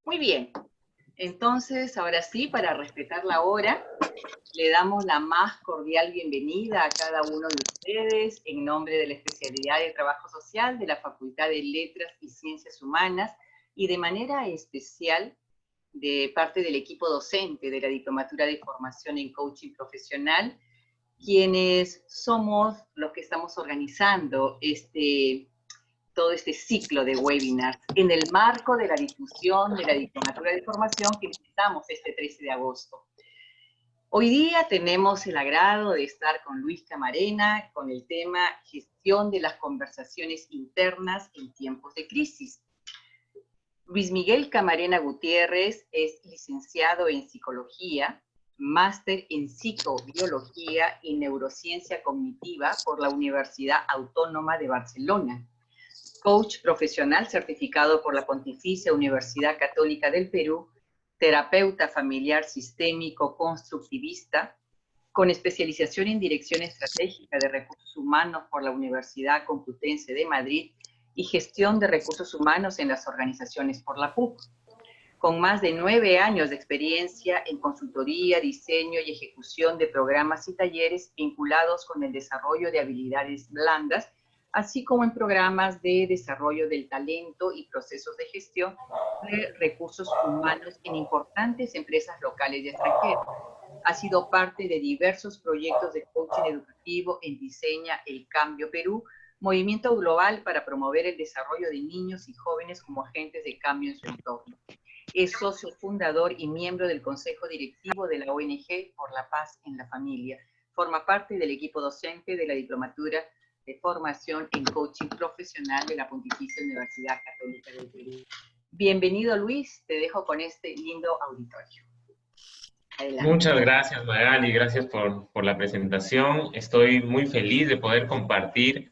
Muy bien. Entonces, ahora sí, para respetar la hora, le damos la más cordial bienvenida a cada uno de ustedes en nombre de la especialidad de Trabajo Social de la Facultad de Letras y Ciencias Humanas y de manera especial de parte del equipo docente de la Diplomatura de Formación en Coaching Profesional, quienes somos los que estamos organizando todo este ciclo de webinars en el marco de la difusión de la Diplomatura de Formación que empezamos este 13 de agosto. Hoy día tenemos el agrado de estar con Luis Camarena con el tema Gestión de las conversaciones internas en tiempos de crisis. Luis Miguel Camarena Gutiérrez es licenciado en Psicología, máster en Psicobiología y Neurociencia Cognitiva por la Universidad Autónoma de Barcelona. Coach profesional certificado por la Pontificia Universidad Católica del Perú, terapeuta familiar sistémico constructivista, con especialización en Dirección Estratégica de Recursos Humanos por la Universidad Complutense de Madrid y Gestión de Recursos Humanos en las Organizaciones por la PUC. Con más de 9 años de experiencia en consultoría, diseño y ejecución de programas y talleres vinculados con el desarrollo de habilidades blandas, así como en programas de desarrollo del talento y procesos de gestión de recursos humanos en importantes empresas locales y extranjeras. Ha sido parte de diversos proyectos de coaching educativo en Diseña el Cambio Perú, movimiento global para promover el desarrollo de niños y jóvenes como agentes de cambio en su entorno. Es socio fundador y miembro del Consejo Directivo de la ONG por la Paz en la Familia. Forma parte del equipo docente de la Diplomatura de Formación en Coaching Profesional de la Pontificia Universidad Católica del Perú. Bienvenido, Luis. Te dejo con este lindo auditorio. Adelante. Muchas gracias, Magali. Gracias por la presentación. Estoy muy feliz de poder compartir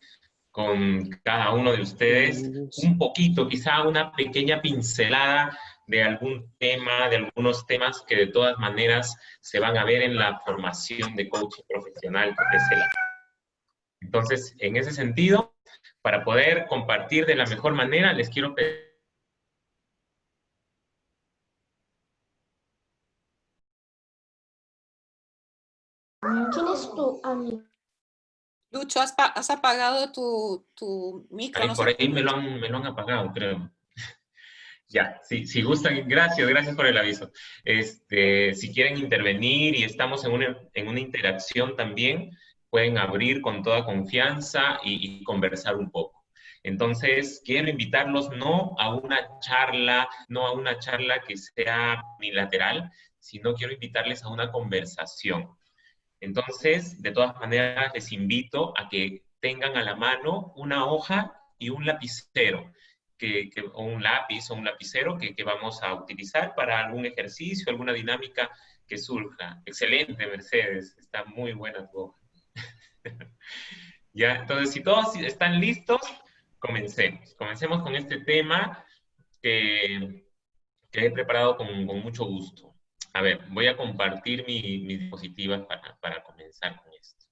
con cada uno de ustedes un poquito, quizá una pequeña pincelada de algún tema, de algunos temas que de todas maneras se van a ver en la formación de coaching profesional que ofrece la. Entonces, en ese sentido, para poder compartir de la mejor manera, les quiero pedir. ¿Quién es tu amigo? Lucho, has apagado tu micro. Ahí, No por sé. ahí me lo han apagado, creo. Ya, si gustan, gracias por el aviso. Si quieren intervenir y estamos en una interacción también, pueden abrir con toda confianza y conversar un poco. Entonces, quiero invitarlos no a una charla que sea unilateral, sino quiero invitarles a una conversación. Entonces, de todas maneras, les invito a que tengan a la mano una hoja y un lapicero, o un lápiz o un lapicero que vamos a utilizar para algún ejercicio, alguna dinámica que surja. Excelente, Mercedes, está muy buena tu hoja. Ya, entonces, si todos están listos, comencemos. Comencemos con este tema que he preparado con mucho gusto. A ver, voy a compartir mis diapositivas para comenzar con esto.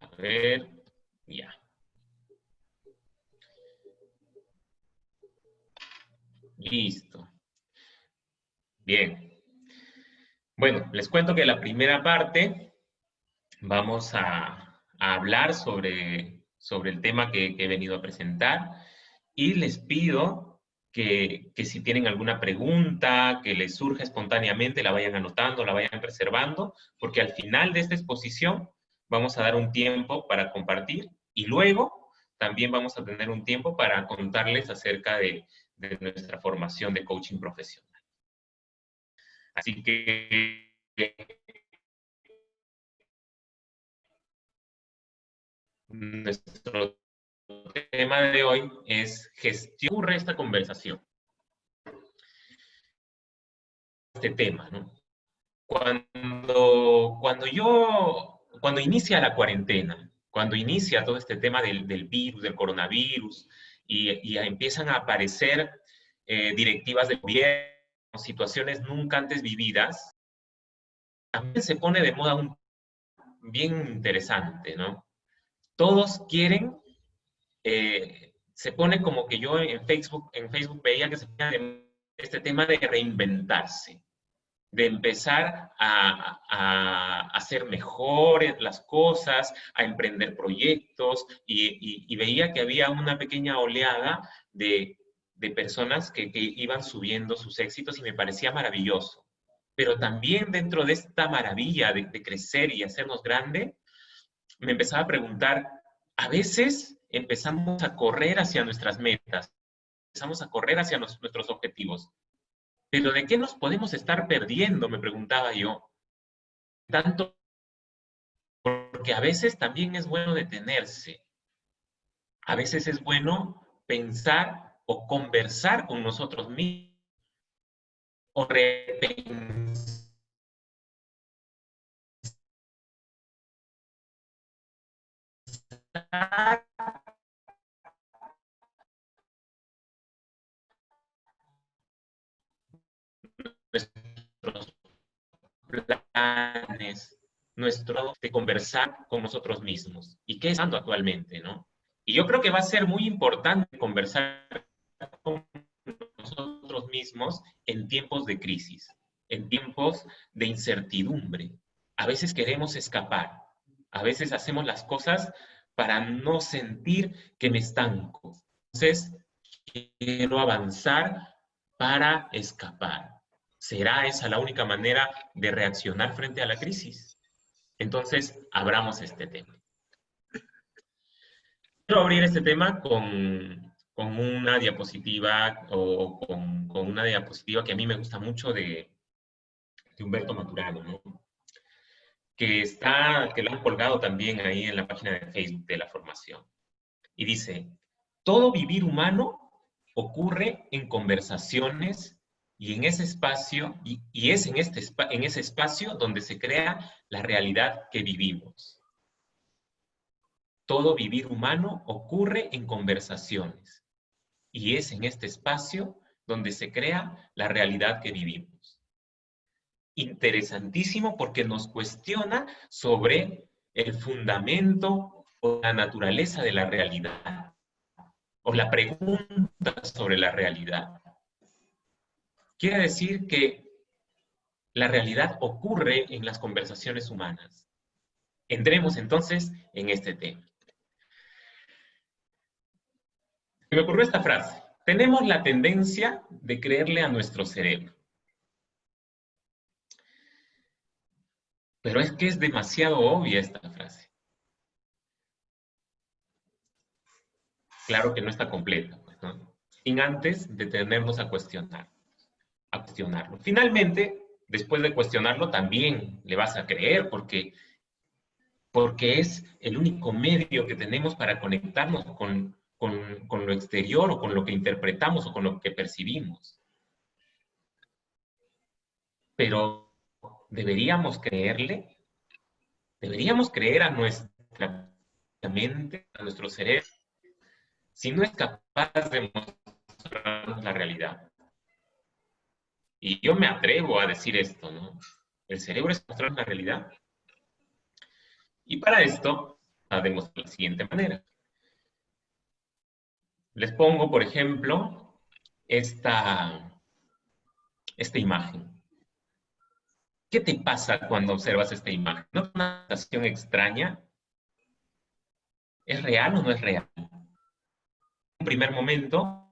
A ver, ya. Listo. Bien. Bueno, les cuento que la primera parte vamos a hablar sobre el tema que he venido a presentar y les pido que si tienen alguna pregunta que les surja espontáneamente, la vayan anotando, la vayan reservando, porque al final de esta exposición vamos a dar un tiempo para compartir y luego también vamos a tener un tiempo para contarles acerca de nuestra formación de coaching profesional. Así que nuestro tema de hoy es gestión de esta conversación. Este tema, ¿no? Cuando inicia la cuarentena, cuando inicia todo este tema del virus, del coronavirus, y empiezan a aparecer directivas del gobierno, situaciones nunca antes vividas, también se pone de moda un bien interesante, ¿no? Todos quieren se pone como que yo en Facebook veía que se ponía este tema de reinventarse, de empezar a hacer mejores las cosas, a emprender proyectos, y veía que había una pequeña oleada de personas que iban subiendo sus éxitos y me parecía maravilloso. Pero también dentro de esta maravilla de crecer y hacernos grande, me empezaba a preguntar, a veces empezamos a correr hacia nuestras metas, empezamos a correr hacia nuestros objetivos, pero ¿de qué nos podemos estar perdiendo? Me preguntaba yo. Tanto porque a veces también es bueno detenerse. A veces es bueno pensar o conversar con nosotros mismos o repensar nuestros planes, de conversar con nosotros mismos. ¿Y qué está pasando actualmente, no? Y yo creo que va a ser muy importante conversar con nosotros mismos en tiempos de crisis, en tiempos de incertidumbre. A veces queremos escapar, a veces hacemos las cosas para no sentir que me estanco. Entonces, quiero avanzar para escapar. ¿Será esa la única manera de reaccionar frente a la crisis? Entonces, abramos este tema. Quiero abrir este tema con una diapositiva o con una diapositiva que a mí me gusta mucho de Humberto Maturana, ¿no? Que lo han colgado también ahí en la página de Facebook de la formación. Y dice, todo vivir humano ocurre en conversaciones y en ese espacio, y es en ese espacio donde se crea la realidad que vivimos. Todo vivir humano ocurre en conversaciones, y es en este espacio donde se crea la realidad que vivimos. Interesantísimo porque nos cuestiona sobre el fundamento o la naturaleza de la realidad, o la pregunta sobre la realidad. Quiere decir que la realidad ocurre en las conversaciones humanas. Entremos entonces en este tema. Me ocurrió esta frase. Tenemos la tendencia de creerle a nuestro cerebro. Pero es que es demasiado obvia esta frase. Claro que no está completa, ¿no? Sin antes detenernos a cuestionarlo. Finalmente, después de cuestionarlo, también le vas a creer, porque es el único medio que tenemos para conectarnos con lo exterior o con lo que interpretamos o con lo que percibimos. Pero deberíamos creerle, deberíamos creer a nuestra mente, a nuestro cerebro, si no es capaz de mostrarnos la realidad. Y yo me atrevo a decir esto, ¿no? El cerebro es mostrar la realidad. Y para esto, haremos de la siguiente manera. Les pongo, por ejemplo, esta imagen. ¿Qué te pasa cuando observas esta imagen? ¿No es una sensación extraña? ¿Es real o no es real? En un primer momento,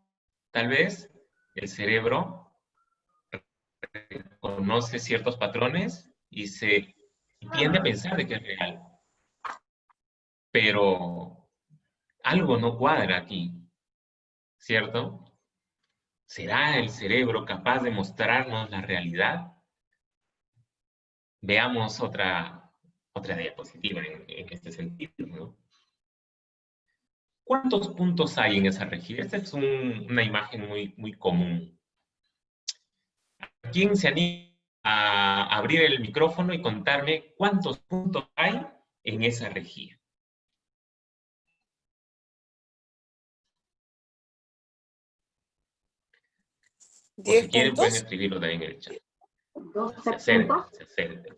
tal vez, el cerebro conoce ciertos patrones y tiende a pensar de que es real. Pero algo no cuadra aquí, ¿cierto? ¿Será el cerebro capaz de mostrarnos la realidad? Veamos otra diapositiva en este sentido, ¿no? ¿Cuántos puntos hay en esa rejilla? Esta es una imagen muy común. ¿Quién se anima a abrir el micrófono y contarme cuántos puntos hay en esa rejilla? O si quieren pueden escribirlo también en el chat. 12 puntos. Se acercan.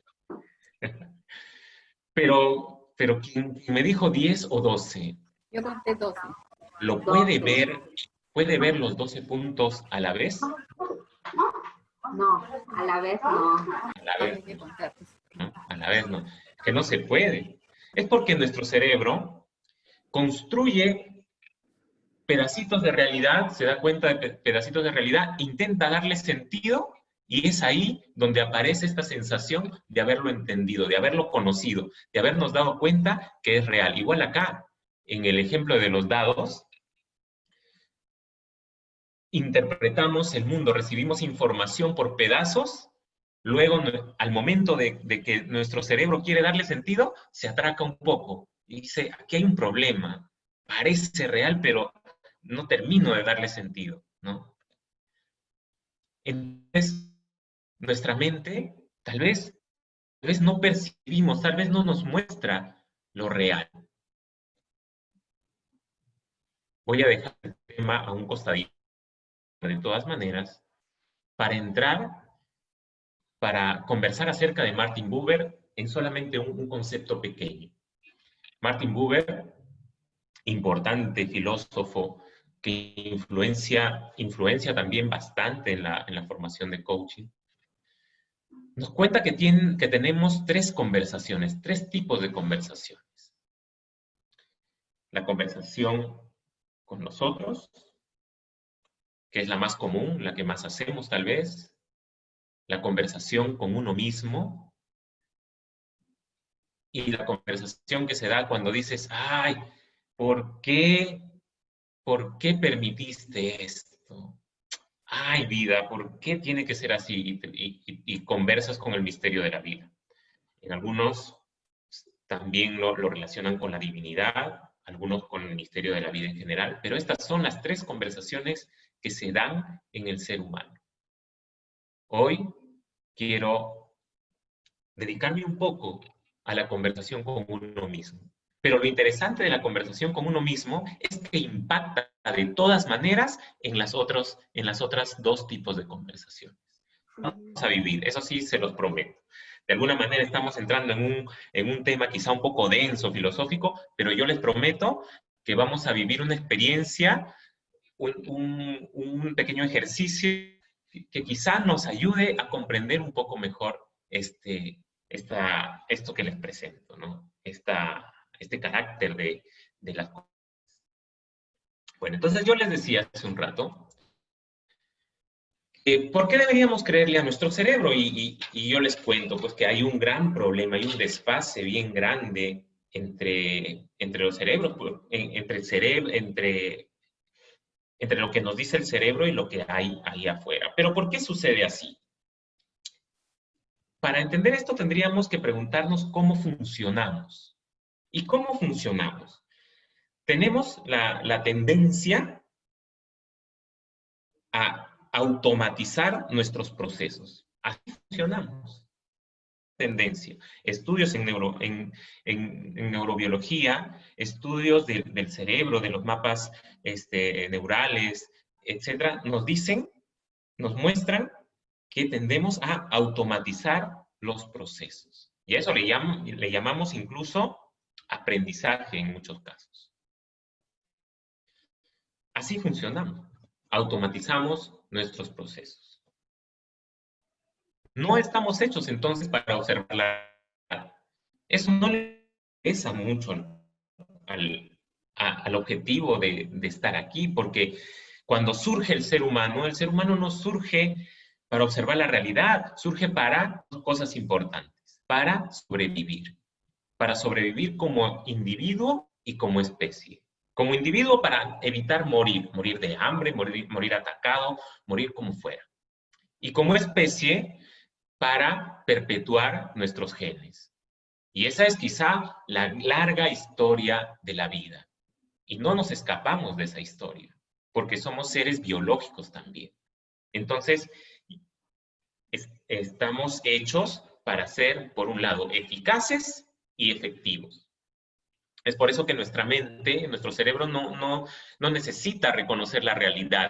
Pero ¿quién me dijo 10 o 12? Yo conté 12. ¿Lo 12. puede ver los 12 puntos a la vez? No, a la vez no. A la vez, Hay que contarlos. ¿no? A la vez no. Que no se puede. Es porque nuestro cerebro construye pedacitos de realidad, se da cuenta de pedacitos de realidad, intenta darle sentido y es ahí donde aparece esta sensación de haberlo entendido, de haberlo conocido, de habernos dado cuenta que es real. Igual acá, en el ejemplo de los dados, interpretamos el mundo, recibimos información por pedazos, luego al momento de que nuestro cerebro quiere darle sentido, se atraca un poco y dice, aquí hay un problema, parece real, pero no termino de darle sentido, ¿no? Entonces, nuestra mente tal vez no percibimos, tal vez no nos muestra lo real. Voy a dejar el tema a un costadito de todas maneras para conversar acerca de Martin Buber en solamente un concepto pequeño. Martin Buber, importante filósofo que influencia también bastante en la formación de coaching, nos cuenta que tenemos tres conversaciones, tres tipos de conversaciones. La conversación con nosotros, que es la más común, la que más hacemos tal vez. La conversación con uno mismo. Y la conversación que se da cuando dices, ay, ¿por qué permitiste esto? Ay, vida, ¿por qué tiene que ser así? Y conversas con el misterio de la vida. En algunos también lo relacionan con la divinidad, algunos con el misterio de la vida en general, pero estas son las tres conversaciones que se dan en el ser humano. Hoy quiero dedicarme un poco a la conversación con uno mismo. Pero lo interesante de la conversación con uno mismo es que impacta de todas maneras en las otras dos tipos de conversaciones. Vamos a vivir, eso sí se los prometo. De alguna manera estamos entrando en un tema quizá un poco denso, filosófico, pero yo les prometo que vamos a vivir una experiencia, un pequeño ejercicio que quizá nos ayude a comprender un poco mejor esto que les presento, ¿no? Este carácter de las cosas. Bueno, entonces yo les decía hace un rato, ¿por qué deberíamos creerle a nuestro cerebro? Y yo les cuento pues que hay un gran problema, hay un desfase bien grande entre los cerebros, entre lo que nos dice el cerebro y lo que hay ahí afuera. ¿Pero por qué sucede así? Para entender esto tendríamos que preguntarnos cómo funcionamos. ¿Y cómo funcionamos? Tenemos la tendencia a automatizar nuestros procesos. Así funcionamos. Tendencia. Estudios en neurobiología, estudios del cerebro, de los mapas neurales, etcétera, nos muestran que tendemos a automatizar los procesos. Y a eso le llamamos incluso aprendizaje en muchos casos. Así funcionamos. Automatizamos nuestros procesos. No estamos hechos entonces para observar la realidad. Eso no le interesa mucho al objetivo de estar aquí, porque cuando surge el ser humano no surge para observar la realidad, surge para cosas importantes, para sobrevivir como individuo y como especie. Como individuo para evitar morir de hambre, morir atacado, morir como fuera. Y como especie para perpetuar nuestros genes. Y esa es quizá la larga historia de la vida. Y no nos escapamos de esa historia, porque somos seres biológicos también. Entonces, estamos hechos para ser, por un lado, eficaces y efectivos. Es por eso que nuestra mente, nuestro cerebro no necesita reconocer la realidad,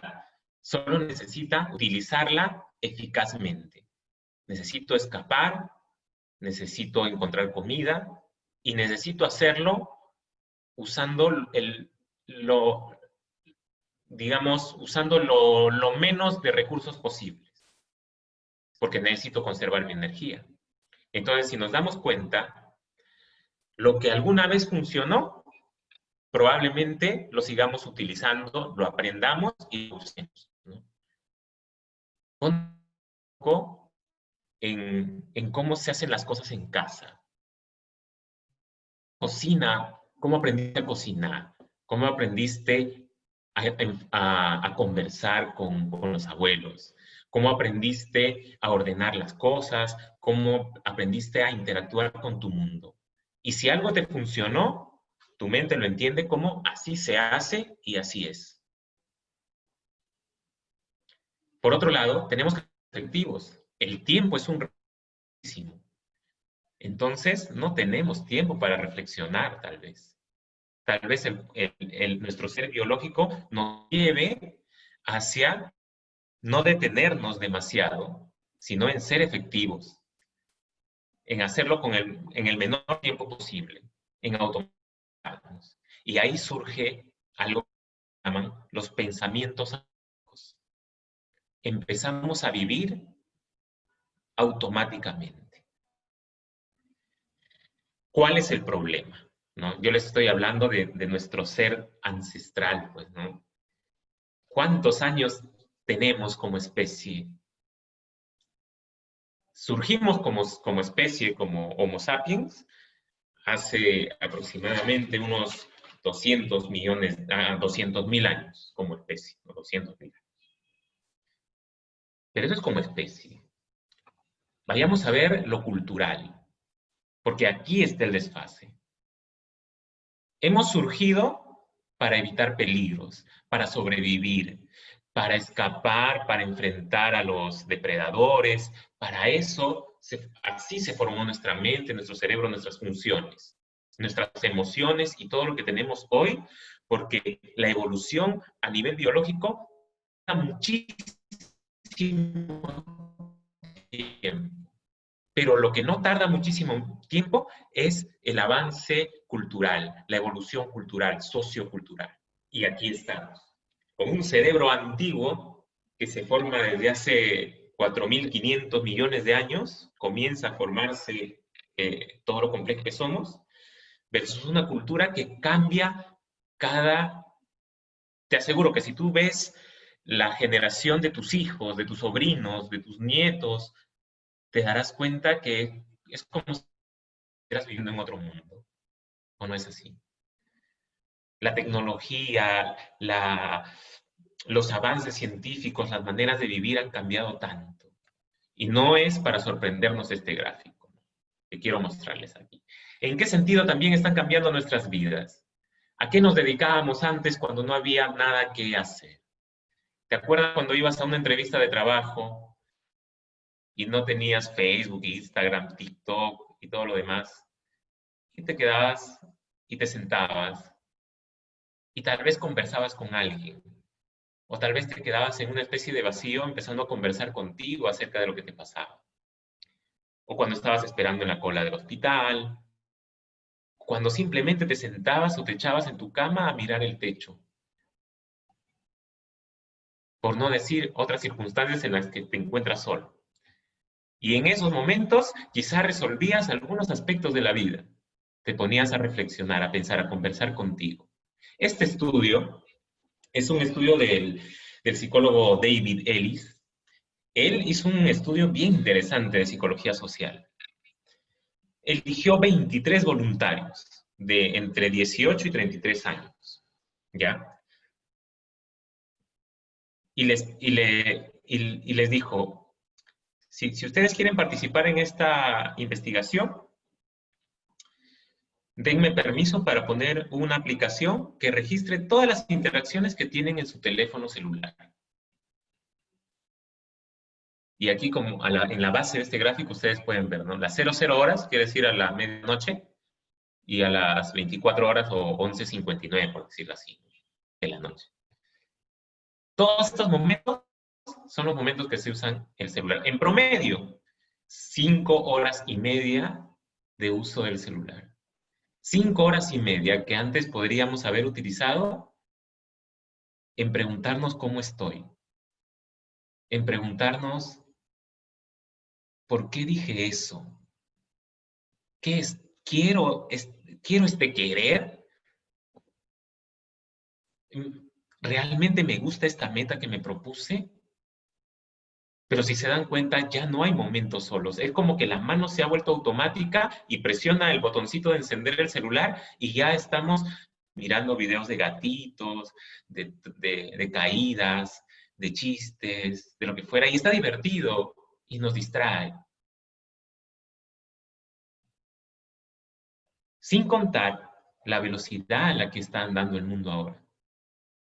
solo necesita utilizarla eficazmente. Necesito escapar, necesito encontrar comida y necesito hacerlo usando digamos, usando lo menos de recursos posibles, porque necesito conservar mi energía. Entonces, si nos damos cuenta, lo que alguna vez funcionó, probablemente lo sigamos utilizando, lo aprendamos y lo usemos, ¿no? Un poco en cómo se hacen las cosas en casa. Cocina, ¿cómo aprendiste a cocinar? ¿Cómo aprendiste a conversar con los abuelos? ¿Cómo aprendiste a ordenar las cosas? ¿Cómo aprendiste a interactuar con tu mundo? Y si algo te funcionó, tu mente lo entiende como así se hace y así es. Por otro lado, tenemos que ser efectivos. El tiempo es un recurso. Entonces, no tenemos tiempo para reflexionar, tal vez. Tal vez nuestro ser biológico nos lleve hacia no detenernos demasiado, sino en ser efectivos, en hacerlo en el menor tiempo posible, en automatizarnos. Y ahí surge algo que llaman los pensamientos automáticos. Empezamos a vivir automáticamente. ¿Cuál es el problema? ¿No? Yo les estoy hablando de nuestro ser ancestral, pues, ¿no? ¿Cuántos años tenemos como especie? Surgimos como especie, como Homo sapiens, hace aproximadamente unos 200.000 años como especie, ¿no? 200.000 años. Pero eso es como especie. Vayamos a ver lo cultural, porque aquí está el desfase. Hemos surgido para evitar peligros, para sobrevivir, para escapar, para enfrentar a los depredadores. Para eso, así se formó nuestra mente, nuestro cerebro, nuestras funciones, nuestras emociones y todo lo que tenemos hoy, porque la evolución a nivel biológico tarda muchísimo tiempo. Pero lo que no tarda muchísimo tiempo es el avance cultural, la evolución cultural, sociocultural. Y aquí estamos, con un cerebro antiguo que se forma desde hace 4.500 millones de años, comienza a formarse todo lo complejo que somos, versus una cultura que cambia cada... Te aseguro que si tú ves la generación de tus hijos, de tus sobrinos, de tus nietos, te darás cuenta que es como si estuvieras viviendo en otro mundo, ¿o no es así? La tecnología, los avances científicos, las maneras de vivir han cambiado tanto. Y no es para sorprendernos este gráfico que quiero mostrarles aquí. ¿En qué sentido también están cambiando nuestras vidas? ¿A qué nos dedicábamos antes cuando no había nada que hacer? ¿Te acuerdas cuando ibas a una entrevista de trabajo y no tenías Facebook, Instagram, TikTok y todo lo demás? Y te quedabas y te sentabas y tal vez conversabas con alguien. O tal vez te quedabas en una especie de vacío empezando a conversar contigo acerca de lo que te pasaba. O cuando estabas esperando en la cola del hospital. Cuando simplemente te sentabas o te echabas en tu cama a mirar el techo. Por no decir otras circunstancias en las que te encuentras solo. Y en esos momentos quizás resolvías algunos aspectos de la vida. Te ponías a reflexionar, a pensar, a conversar contigo. Este estudio es un estudio del psicólogo David Ellis. Él hizo un estudio bien interesante de psicología social. Eligió 23 voluntarios de entre 18 y 33 años, ¿ya? Y les dijo, si ustedes quieren participar en esta investigación, denme permiso para poner una aplicación que registre todas las interacciones que tienen en su teléfono celular. Y aquí, como en la base de este gráfico, ustedes pueden ver, ¿no? Las 00 horas, quiere decir a la medianoche, y a las 24 horas o 11:59, por decirlo así, de la noche. Todos estos momentos son los momentos que se usan el celular. En promedio, 5 horas y media de uso del celular. 5 horas y media que antes podríamos haber utilizado en preguntarnos cómo estoy, en preguntarnos por qué dije eso, qué es, quiero este querer, realmente me gusta esta meta que me propuse. Pero si se dan cuenta, ya no hay momentos solos. Es como que la mano se ha vuelto automática y presiona el botoncito de encender el celular y ya estamos mirando videos de gatitos, de caídas, de chistes, de lo que fuera. Y está divertido y nos distrae. Sin contar la velocidad a la que está andando el mundo ahora.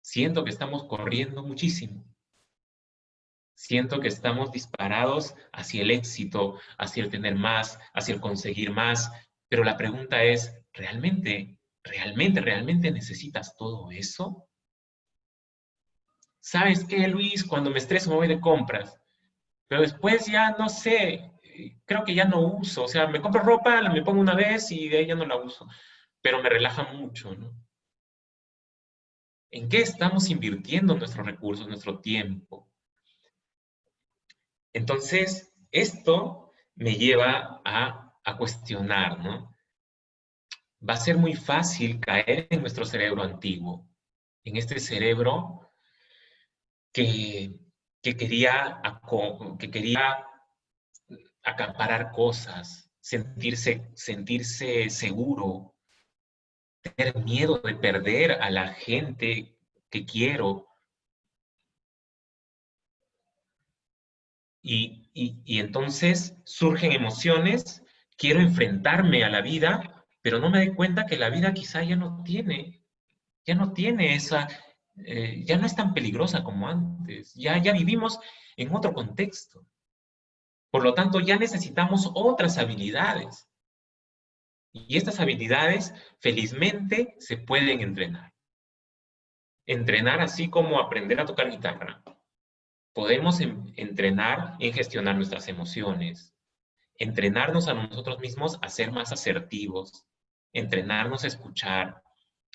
Siento que estamos corriendo muchísimo. Siento que estamos disparados hacia el éxito, hacia el tener más, hacia el conseguir más, pero la pregunta es, ¿realmente necesitas todo eso? ¿Sabes qué, Luis? Cuando me estreso me voy de compras, pero después ya no sé, creo que ya no uso, o sea, me compro ropa, me pongo una vez y de ahí ya no la uso, pero me relaja mucho, ¿no? ¿En qué estamos invirtiendo nuestros recursos, nuestro tiempo? Entonces, esto me lleva a cuestionar, ¿no? Va a ser muy fácil caer en nuestro cerebro antiguo, en este cerebro que, que quería acaparar cosas, sentirse seguro, tener miedo de perder a la gente que quiero. Y entonces surgen emociones, quiero enfrentarme a la vida, pero no me doy cuenta que la vida quizá ya no tiene esa, ya no es tan peligrosa como antes, ya vivimos en otro contexto. Por lo tanto, ya necesitamos otras habilidades. Y estas habilidades, felizmente, se pueden entrenar. Entrenar así como aprender a tocar guitarra. Podemos entrenar en gestionar nuestras emociones, entrenarnos a nosotros mismos a ser más asertivos, entrenarnos a escuchar,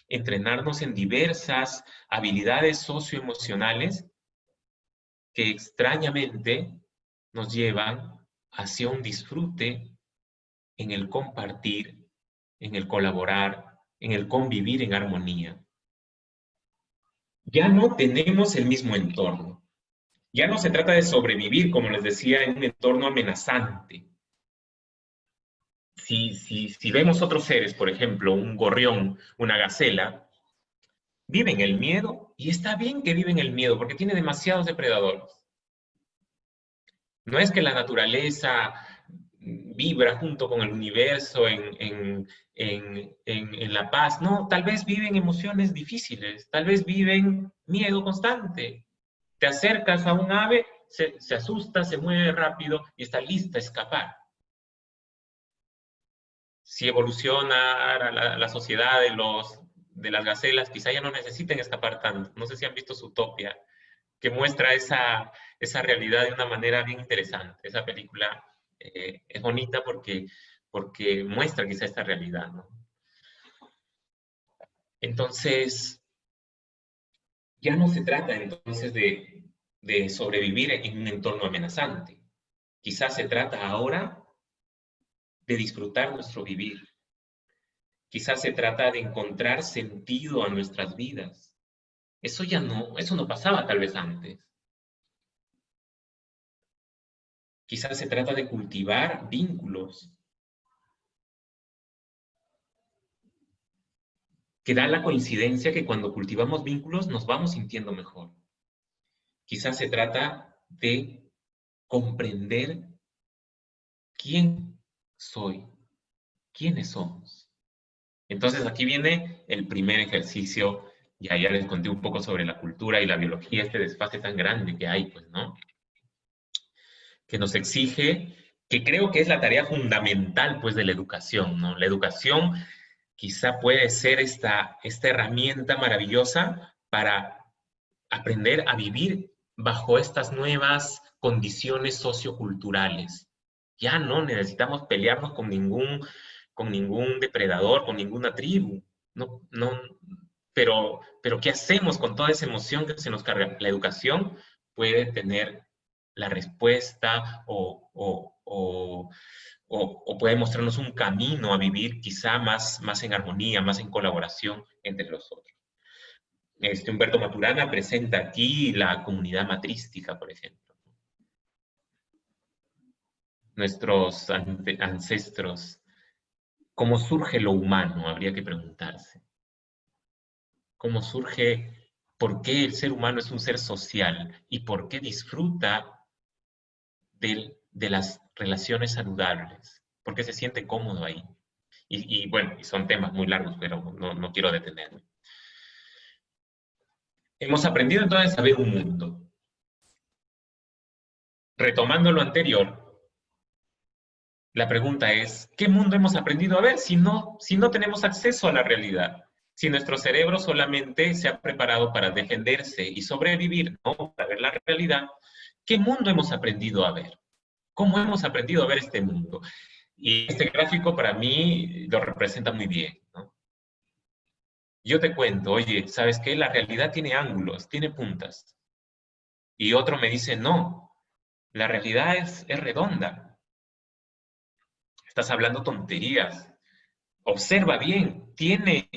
entrenarnos en diversas habilidades socioemocionales que extrañamente nos llevan hacia un disfrute en el compartir, en el colaborar, en el convivir en armonía. Ya no tenemos el mismo entorno. Ya no se trata de sobrevivir, como les decía, en un entorno amenazante. Si vemos otros seres, por ejemplo, un gorrión, una gacela, viven el miedo, y está bien que viven el miedo, porque tiene demasiados depredadores. No es que la naturaleza vibra junto con el universo en la paz, no, tal vez viven emociones difíciles, tal vez viven miedo constante. Te acercas a un ave, se asusta, se mueve rápido y está lista a escapar. Si evoluciona la sociedad de las gacelas, quizá ya no necesiten escapar tanto. No sé si han visto Zootopia, que muestra esa realidad de una manera bien interesante. Esa película es bonita porque muestra quizá esta realidad, ¿no? Entonces, ya no se trata entonces de sobrevivir en un entorno amenazante. Quizás se trata ahora de disfrutar nuestro vivir. Quizás se trata de encontrar sentido a nuestras vidas. Eso no pasaba tal vez antes. Quizás se trata de cultivar vínculos que da la coincidencia que cuando cultivamos vínculos nos vamos sintiendo mejor. Quizás se trata de comprender quién soy, quiénes somos. Entonces aquí viene el primer ejercicio, ya les conté un poco sobre la cultura y la biología, este desfase tan grande que hay, pues, ¿no? Que nos exige, que creo que es la tarea fundamental, pues, de la educación, ¿no? La educación quizá puede ser esta herramienta maravillosa para aprender a vivir bajo estas nuevas condiciones socioculturales. Ya no necesitamos pelearnos con ningún depredador, con ninguna tribu. No, pero ¿qué hacemos con toda esa emoción que se nos carga? La educación puede tener la respuesta o puede mostrarnos un camino a vivir quizá más en armonía, más en colaboración entre los otros. Humberto Maturana presenta aquí la comunidad matrística, por ejemplo. Nuestros ancestros, ¿cómo surge lo humano? Habría que preguntarse. ¿Cómo surge, por qué el ser humano es un ser social y por qué disfruta de las relaciones saludables? ¿Por qué se siente cómodo ahí? Y bueno, son temas muy largos, pero no quiero detenerme. Hemos aprendido entonces a ver un mundo. Retomando lo anterior, la pregunta es, ¿qué mundo hemos aprendido a ver si no tenemos acceso a la realidad? Si nuestro cerebro solamente se ha preparado para defenderse y sobrevivir, no para ver la realidad, ¿qué mundo hemos aprendido a ver? ¿Cómo hemos aprendido a ver este mundo? Y este gráfico para mí lo representa muy bien, ¿no? Yo te cuento, oye, ¿sabes qué? La realidad tiene ángulos, tiene puntas. Y otro me dice, no, la realidad es redonda. Estás hablando tonterías. Observa bien, tiene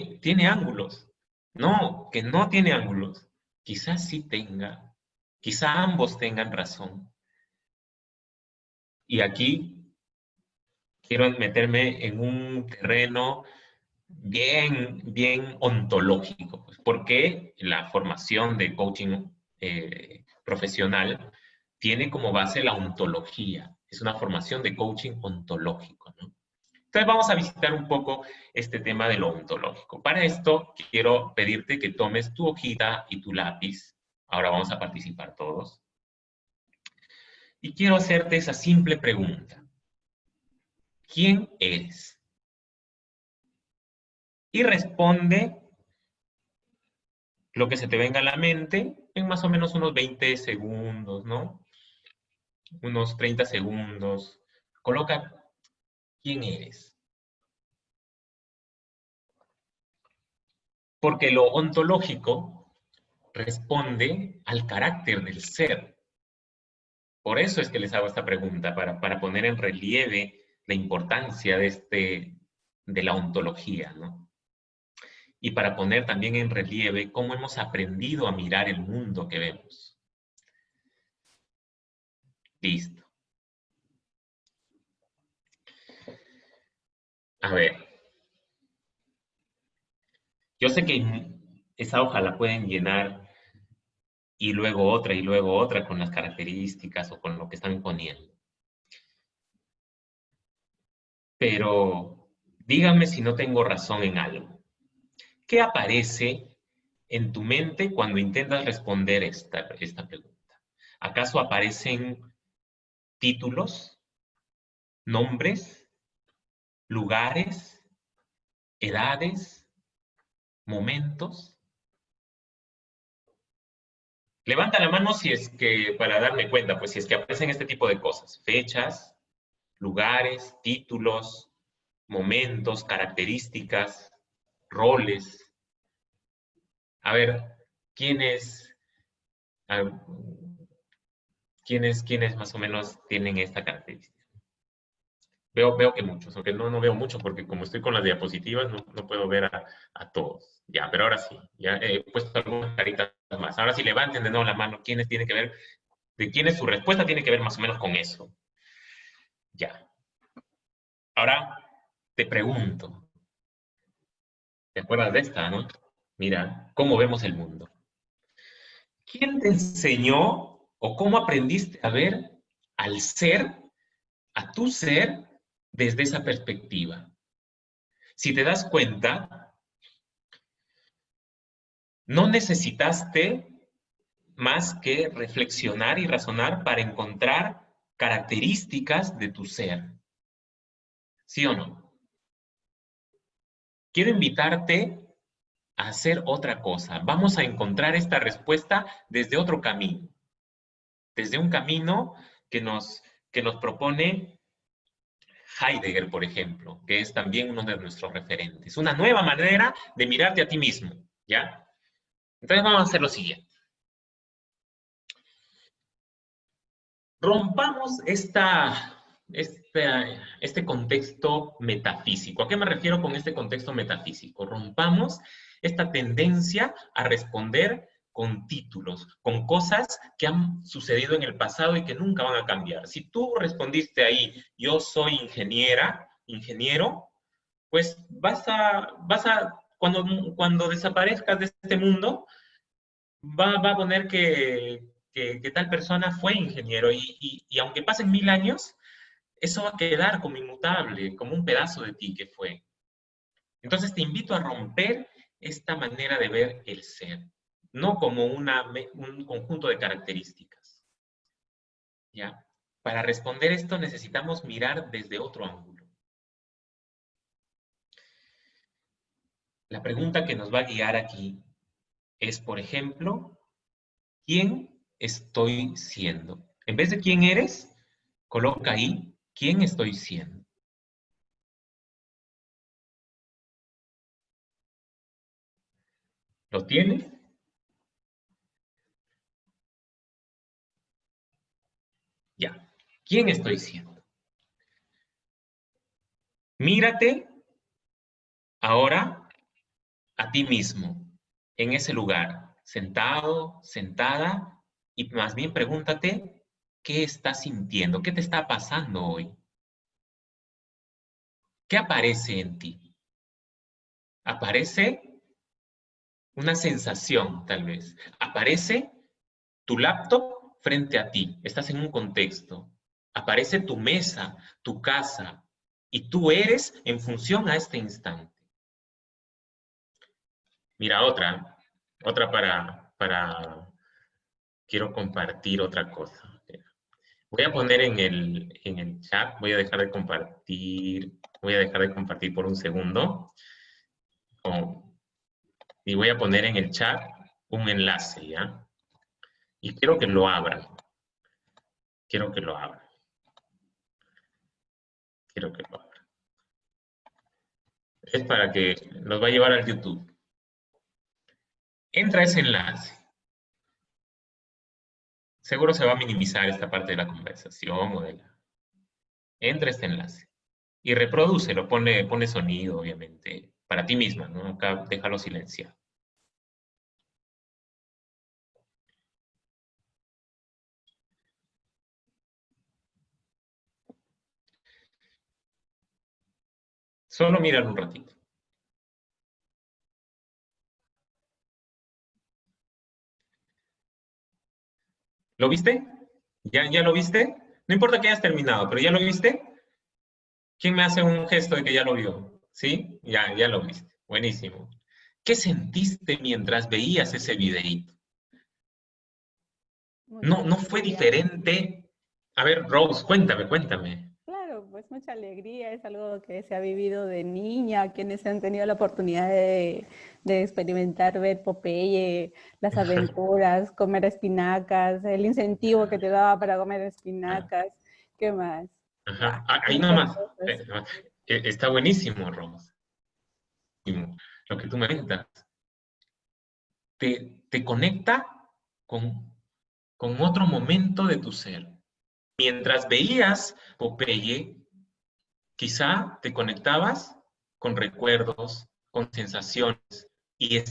ángulos. No, que no tiene ángulos. Quizás sí tenga, quizá ambos tengan razón. Y aquí quiero meterme en un terreno bien ontológico, pues, porque la formación de coaching profesional tiene como base la ontología. Es una formación de coaching ontológico, ¿no? Entonces vamos a visitar un poco este tema de lo ontológico. Para esto quiero pedirte que tomes tu hojita y tu lápiz. Ahora vamos a participar todos. Y quiero hacerte esa simple pregunta. ¿Quién eres? Y responde lo que se te venga a la mente en más o menos unos 20 segundos, ¿no? Unos 30 segundos. Coloca quién eres. Porque lo ontológico responde al carácter del ser. Por eso es que les hago esta pregunta, para poner en relieve la importancia de la ontología, ¿no? Y para poner también en relieve cómo hemos aprendido a mirar el mundo que vemos. Listo. A ver. Yo sé que esa hoja la pueden llenar y luego otra con las características o con lo que están poniendo. Pero díganme si no tengo razón en algo. ¿Qué aparece en tu mente cuando intentas responder esta pregunta? ¿Acaso aparecen títulos, nombres, lugares, edades, momentos? Levanta la mano si es que, para darme cuenta, pues si es que aparecen este tipo de cosas. Fechas, lugares, títulos, momentos, características, roles. A ver, ¿quiénes más o menos tienen esta característica? Veo que muchos, aunque no veo mucho porque como estoy con las diapositivas no puedo ver a todos. Ya, pero ahora sí, ya he puesto algunas caritas más. Ahora sí, levanten de nuevo la mano. ¿Quiénes tienen que ver? ¿De quiénes su respuesta tiene que ver más o menos con eso? Ya. Ahora te pregunto. ¿Te acuerdas de esta, no? Mira, ¿cómo vemos el mundo? ¿Quién te enseñó o cómo aprendiste a ver al ser, a tu ser, desde esa perspectiva? Si te das cuenta, no necesitaste más que reflexionar y razonar para encontrar características de tu ser. ¿Sí o no? Quiero invitarte a hacer otra cosa. Vamos a encontrar esta respuesta desde otro camino. Desde un camino que nos propone Heidegger, por ejemplo, que es también uno de nuestros referentes. Una nueva manera de mirarte a ti mismo. ¿Ya? Entonces vamos a hacer lo siguiente. Rompamos este contexto metafísico. ¿A qué me refiero con este contexto metafísico? Rompamos esta tendencia a responder con títulos, con cosas que han sucedido en el pasado y que nunca van a cambiar. Si tú respondiste ahí, yo soy ingeniero, pues cuando desaparezcas de este mundo, va a poner que tal persona fue ingeniero y aunque pasen 1000 años, eso va a quedar como inmutable, como un pedazo de ti que fue. Entonces te invito a romper esta manera de ver el ser, no como un conjunto de características. ¿Ya? Para responder esto necesitamos mirar desde otro ángulo. La pregunta que nos va a guiar aquí es, por ejemplo, ¿quién estoy siendo? En vez de quién eres, coloca ahí, ¿quién estoy siendo? ¿Lo tienes? Ya. ¿Quién estoy siendo? Mírate ahora a ti mismo, en ese lugar, sentado, sentada, y más bien pregúntate, ¿qué estás sintiendo? ¿Qué te está pasando hoy? ¿Qué aparece en ti? Aparece una sensación, tal vez. Aparece tu laptop frente a ti. Estás en un contexto. Aparece tu mesa, tu casa, y tú eres en función a este instante. Mira, otra quiero compartir otra cosa. Voy a poner en el chat, voy a dejar de compartir por un segundo. Y voy a poner en el chat un enlace, ¿ya? Y quiero que lo abran. Quiero que lo abran. Quiero que lo abran. Es para que los va a llevar al YouTube. Entra ese enlace. Seguro se va a minimizar esta parte de la conversación o de la... Entra este enlace. Y reprodúcelo, pone sonido, obviamente, para ti misma, ¿no? Acá déjalo silenciado. Solo míralo un ratito. ¿Lo viste? ¿Ya lo viste? No importa que hayas terminado, pero ¿ya lo viste? ¿Quién me hace un gesto de que ya lo vio? ¿Sí? Ya lo viste. Buenísimo. ¿Qué sentiste mientras veías ese videíto? Mucha No fue alegría. diferente. A ver, Rose, cuéntame. Claro, pues mucha alegría, es algo que se ha vivido de niña, quienes han tenido la oportunidad de experimentar, ver Popeye, las aventuras, comer espinacas, el incentivo que te daba para comer espinacas, ¿qué más? Ajá. Ahí Muchas nomás. cosas. Está buenísimo, Rose. Lo que tú me cuentas. Te conecta con otro momento de tu ser. Mientras veías Popeye, quizá te conectabas con recuerdos, con sensaciones, y en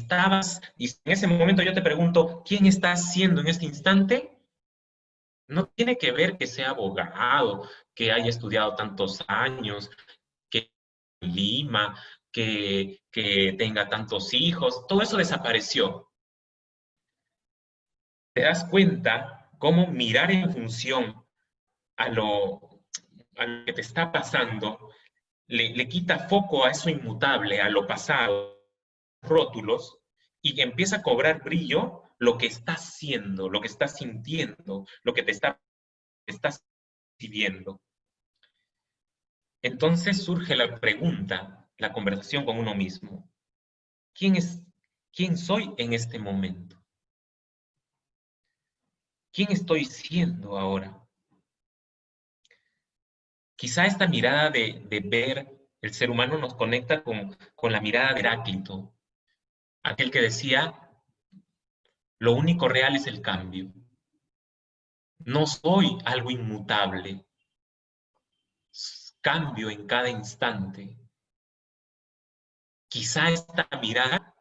ese momento yo te pregunto, ¿quién estás siendo en este instante? No tiene que ver que sea abogado, que haya estudiado tantos años, que en Lima, que tenga tantos hijos, todo eso desapareció. Te das cuenta cómo mirar en función a a lo que te está pasando le quita foco a eso inmutable, a lo pasado, rótulos, y empieza a cobrar brillo lo que estás siendo, lo que estás sintiendo, lo que estás viviendo. Entonces surge la pregunta, la conversación con uno mismo. ¿Quién soy en este momento? ¿Quién estoy siendo ahora? Quizá esta mirada de ver el ser humano nos conecta con la mirada de Heráclito. aquel que decía, lo único real es el cambio. No soy algo inmutable. Cambio en cada instante. Quizá esta mirada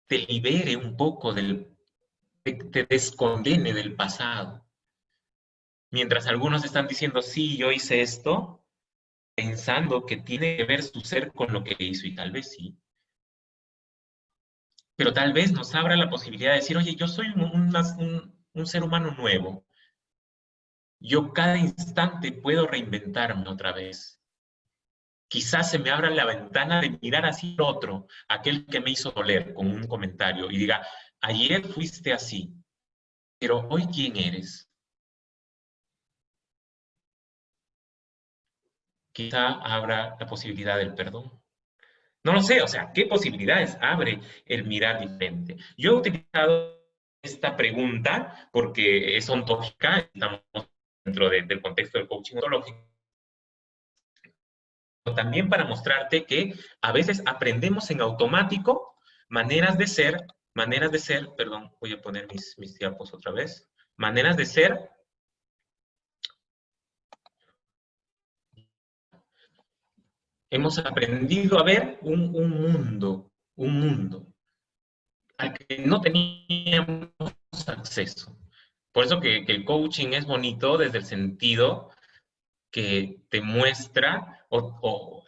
te libere un poco te descondene del pasado. Mientras algunos están diciendo, sí, yo hice esto, pensando que tiene que ver su ser con lo que hizo, y tal vez sí. Pero tal vez nos abra la posibilidad de decir, oye, yo soy un ser humano nuevo. Yo cada instante puedo reinventarme otra vez. Quizás se me abra la ventana de mirar así al otro, aquel que me hizo doler con un comentario, y diga, ayer fuiste así, pero hoy ¿quién eres? Quizá abra la posibilidad del perdón. No lo sé, o sea, ¿qué posibilidades abre el mirar diferente? Yo he utilizado esta pregunta porque es ontológica, estamos dentro del contexto del coaching ontológico, también para mostrarte que a veces aprendemos en automático maneras de ser, perdón, voy a poner mis diapos otra vez, maneras de ser. Hemos aprendido a ver un mundo al que no teníamos acceso. Por eso que el coaching es bonito desde el sentido que te muestra,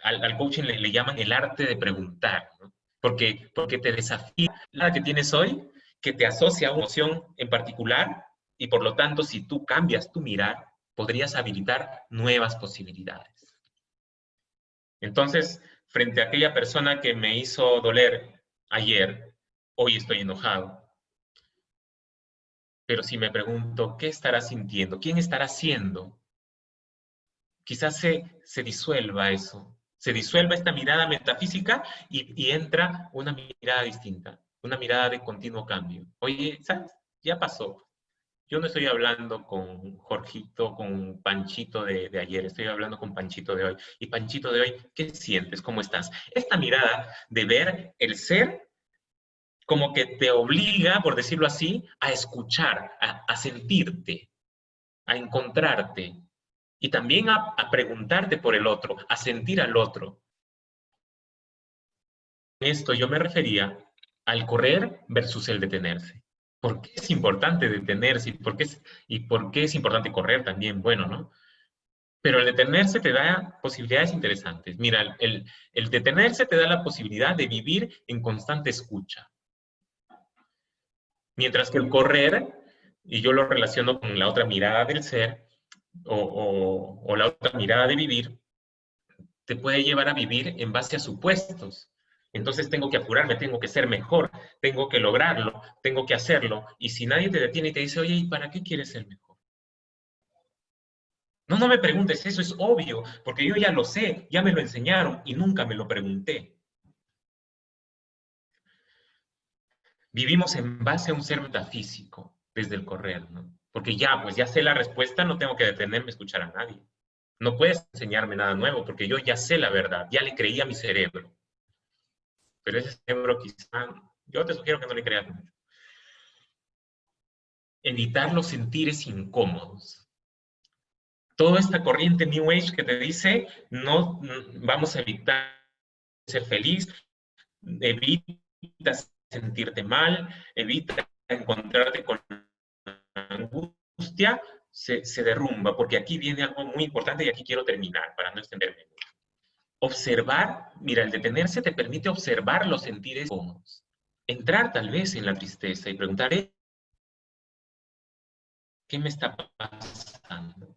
al coaching le llaman el arte de preguntar, ¿no? Porque te desafía la que tienes hoy, que te asocia a una emoción en particular, y por lo tanto, si tú cambias tu mirar, podrías habilitar nuevas posibilidades. Entonces, frente a aquella persona que me hizo doler ayer, hoy estoy enojado. Pero si me pregunto, ¿qué estará sintiendo? ¿Quién estará siendo? Quizás se disuelva eso. Se disuelva esta mirada metafísica y entra una mirada distinta, una mirada de continuo cambio. Oye, ¿sabes? Ya pasó. Yo no estoy hablando con Jorgito, con Panchito de ayer, estoy hablando con Panchito de hoy. Y Panchito de hoy, ¿qué sientes? ¿Cómo estás? Esta mirada de ver el ser como que te obliga, por decirlo así, a escuchar, a sentirte, a encontrarte y también a preguntarte por el otro, a sentir al otro. Esto yo me refería al correr versus el detenerse. ¿Por qué es importante detenerse y por qué es importante correr también? Bueno, ¿no? Pero el detenerse te da posibilidades interesantes. Mira, el detenerse te da la posibilidad de vivir en constante escucha. Mientras que el correr, y yo lo relaciono con la otra mirada del ser, o la otra mirada de vivir, te puede llevar a vivir en base a supuestos. Entonces tengo que apurarme, tengo que ser mejor, tengo que lograrlo, tengo que hacerlo. Y si nadie te detiene y te dice, oye, ¿y para qué quieres ser mejor? No me preguntes eso, es obvio, porque yo ya lo sé, ya me lo enseñaron y nunca me lo pregunté. Vivimos en base a un ser metafísico desde el correr, ¿no? Porque pues ya sé la respuesta, no tengo que detenerme a escuchar a nadie. No puedes enseñarme nada nuevo, porque yo ya sé la verdad, ya le creí a mi cerebro. Pero ese cerebro quizá, yo te sugiero que no le creas mucho. Evitar los sentires incómodos. Toda esta corriente New Age que te dice, no vamos a evitar ser feliz, evita sentirte mal, evita encontrarte con angustia, se derrumba, porque aquí viene algo muy importante y aquí quiero terminar para no extenderme mucho. Observar, mira, el detenerse te permite observar los sentires incómodos. Entrar tal vez en la tristeza y preguntar, ¿qué me está pasando?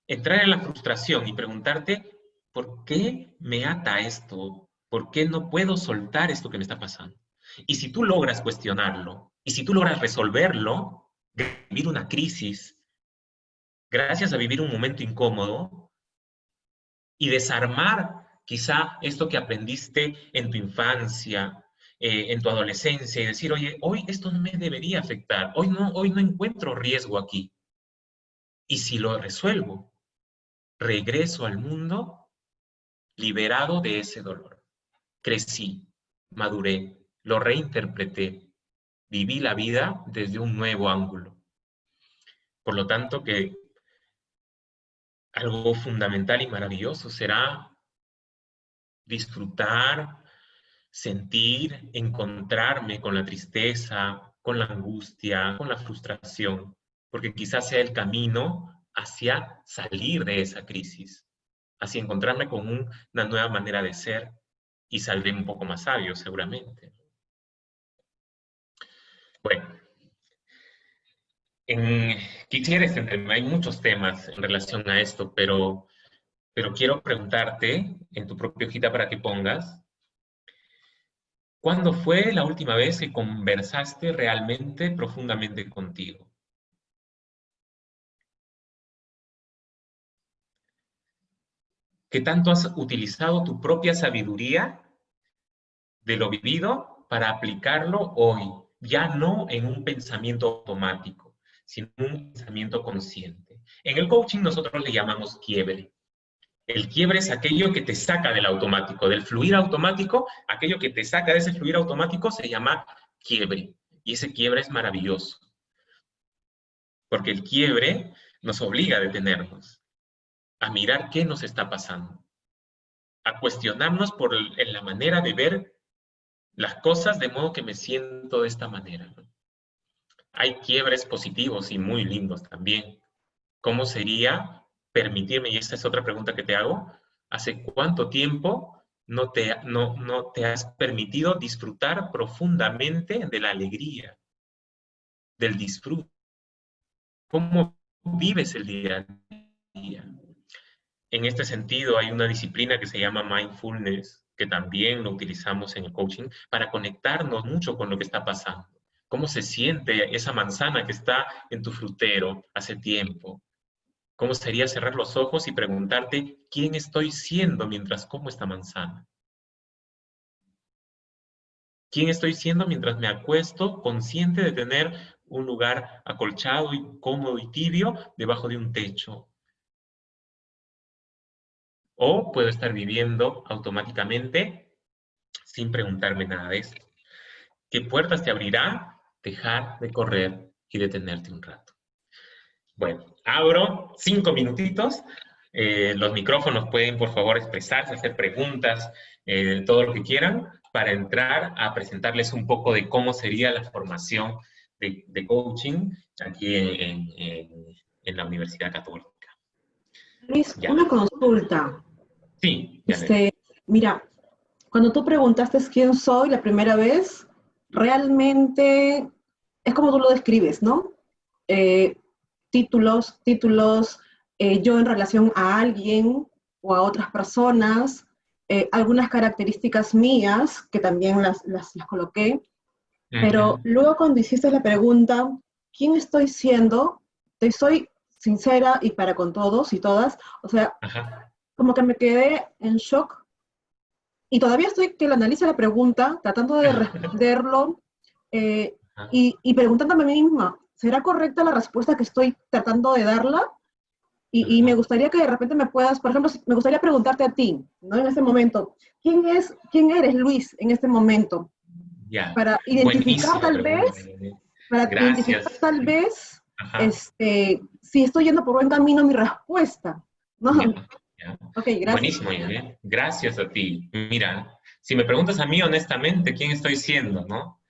Entrar en la frustración y preguntarte, ¿por qué me ata esto? ¿Por qué no puedo soltar esto que me está pasando? Y si tú logras cuestionarlo, y si tú logras resolverlo, vivir una crisis, gracias a vivir un momento incómodo, y desarmar quizá esto que aprendiste en tu infancia, en tu adolescencia, y decir, oye, hoy esto no me debería afectar, hoy no encuentro riesgo aquí. Y si lo resuelvo, regreso al mundo liberado de ese dolor. Crecí, maduré, lo reinterpreté, viví la vida desde un nuevo ángulo. Por lo tanto, que algo fundamental y maravilloso será disfrutar, sentir, encontrarme con la tristeza, con la angustia, con la frustración, porque quizás sea el camino hacia salir de esa crisis, hacia encontrarme con una nueva manera de ser y saldré un poco más sabio, seguramente. Bueno, quisiera extenderme, hay muchos temas en relación a esto, pero quiero preguntarte, en tu propia hojita para que pongas, ¿cuándo fue la última vez que conversaste realmente profundamente contigo? ¿Qué tanto has utilizado tu propia sabiduría de lo vivido para aplicarlo hoy? Ya no en un pensamiento automático, sino en un pensamiento consciente. En el coaching nosotros le llamamos quiebre. El quiebre es aquello que te saca del automático, del fluir automático, aquello que te saca de ese fluir automático se llama quiebre. Y ese quiebre es maravilloso. Porque el quiebre nos obliga a detenernos, a mirar qué nos está pasando, a cuestionarnos en la manera de ver las cosas de modo que me siento de esta manera. Hay quiebres positivos y muy lindos también. ¿Cómo sería permitirme, y esta es otra pregunta que te hago, ¿hace cuánto tiempo no te has permitido disfrutar profundamente de la alegría, del disfrute? ¿Cómo vives el día a día? En este sentido, hay una disciplina que se llama mindfulness, que también lo utilizamos en el coaching, para conectarnos mucho con lo que está pasando. ¿Cómo se siente esa manzana que está en tu frutero hace tiempo? ¿Cómo sería cerrar los ojos y preguntarte quién estoy siendo mientras como esta manzana? ¿Quién estoy siendo mientras me acuesto consciente de tener un lugar acolchado y cómodo y tibio debajo de un techo? O puedo estar viviendo automáticamente sin preguntarme nada de esto. ¿Qué puertas te abrirá dejar de correr y detenerte un rato? Bueno, abro 5 minutitos. Los micrófonos pueden, por favor, expresarse, hacer preguntas, todo lo que quieran, para entrar a presentarles un poco de cómo sería la formación de coaching aquí en la Universidad Católica. Luis, Ya. una consulta. Sí, ya Mira, cuando tú preguntaste quién soy la primera vez, realmente es como tú lo describes, ¿no? Títulos, yo en relación a alguien o a otras personas, algunas características mías, que también las coloqué, pero luego cuando hiciste la pregunta, ¿quién estoy siendo? Te soy sincera y para con todos y todas, o sea, como que me quedé en shock y todavía estoy que lo analice la pregunta, tratando de responderlo y preguntándome a mí misma, ¿será correcta la respuesta que estoy tratando de darla? Y me gustaría que de repente me puedas, por ejemplo, me gustaría preguntarte a ti, ¿no? En este momento, ¿quién eres Luis en este momento? Ya. Para identificar Gracias. tal vez, si estoy yendo por buen camino mi respuesta, ¿no? Ya. Ok, gracias. Buenísimo, Janet. Gracias a ti. Mira, si me preguntas a mí honestamente quién estoy siendo, ¿no?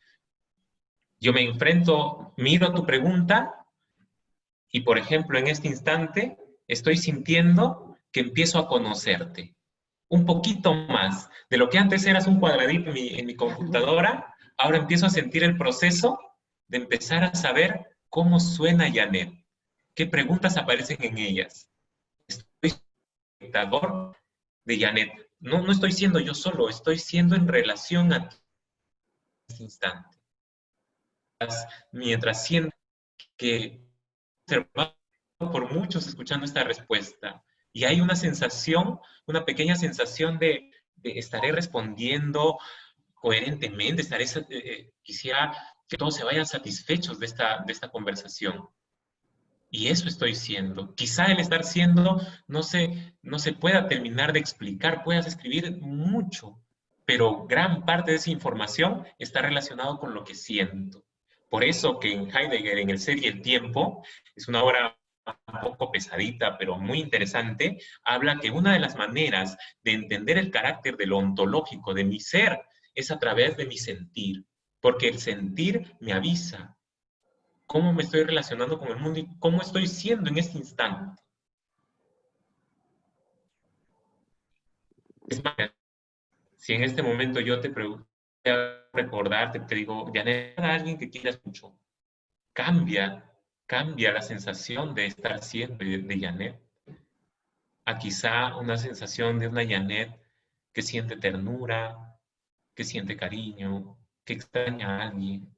Yo me enfrento, miro tu pregunta y, por ejemplo, en este instante estoy sintiendo que empiezo a conocerte un poquito más. De lo que antes eras un cuadradito en mi computadora, ahora empiezo a sentir el proceso de empezar a saber cómo suena Janet, qué preguntas aparecen en ellas. Estoy espectador de Janet. No estoy siendo yo solo, estoy siendo en relación a este instante. Mientras siento que observado por muchos escuchando esta respuesta, y hay una sensación, una pequeña sensación de estaré respondiendo coherentemente, quisiera que todos se vayan satisfechos de esta conversación. Y eso estoy siendo. Quizá el estar siendo no se pueda terminar de explicar, puedas escribir mucho, pero gran parte de esa información está relacionado con lo que siento. Por eso que en Heidegger, en El Ser y el Tiempo, es una obra un poco pesadita, pero muy interesante, habla que una de las maneras de entender el carácter de lo ontológico, de mi ser, es a través de mi sentir, porque el sentir me avisa cómo me estoy relacionando con el mundo y cómo estoy siendo en este instante. Es más, si en este momento yo te pregunto, recordarte, te digo, Janet, a alguien que quieras mucho, cambia la sensación de estar siendo de Janet a quizá una sensación de una Janet que siente ternura, que siente cariño, que extraña a alguien.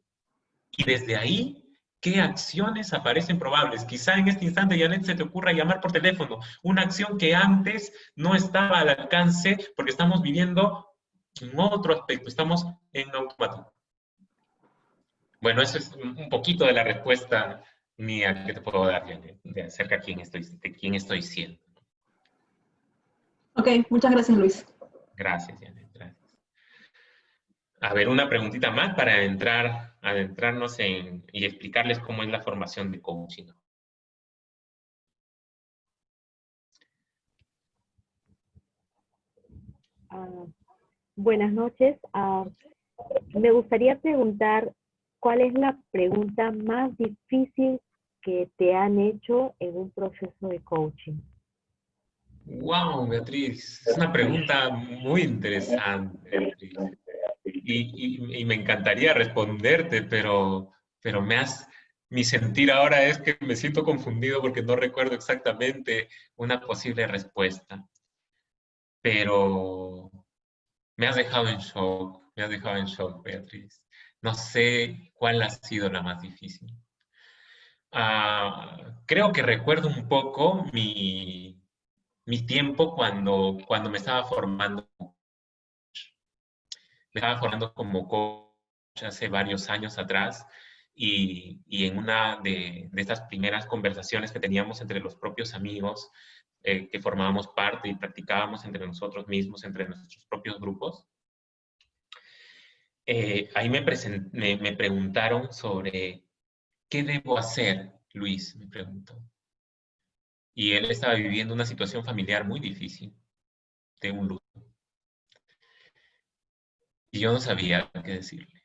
Y desde ahí, ¿qué acciones aparecen probables? Quizá en este instante, Janet, se te ocurra llamar por teléfono, una acción que antes no estaba al alcance porque estamos viviendo en otro aspecto, estamos en automático. Bueno, eso es un poquito de la respuesta mía que te puedo dar, Janet, de acerca de quién estoy siendo. Ok, muchas gracias, Luis. Gracias, Janet, gracias. A ver, una preguntita más para adentrarnos y explicarles cómo es la formación de coaching. Buenas noches. Me gustaría preguntar, ¿cuál es la pregunta más difícil que te han hecho en un proceso de coaching? Wow, Beatriz, es una pregunta muy interesante, Beatriz. Y me encantaría responderte, pero mi sentir ahora es que me siento confundido porque no recuerdo exactamente una posible respuesta. Pero me has dejado en shock, Beatriz. No sé cuál ha sido la más difícil. Creo que recuerdo un poco mi tiempo cuando me estaba formando. Me estaba formando como coach hace varios años atrás y en una de estas primeras conversaciones que teníamos entre los propios amigos que formábamos parte y practicábamos entre nosotros mismos, entre nuestros propios grupos, ahí me preguntaron sobre qué debo hacer, Luis, me preguntó. Y él estaba viviendo una situación familiar muy difícil, de un luto. Y yo no sabía qué decirle.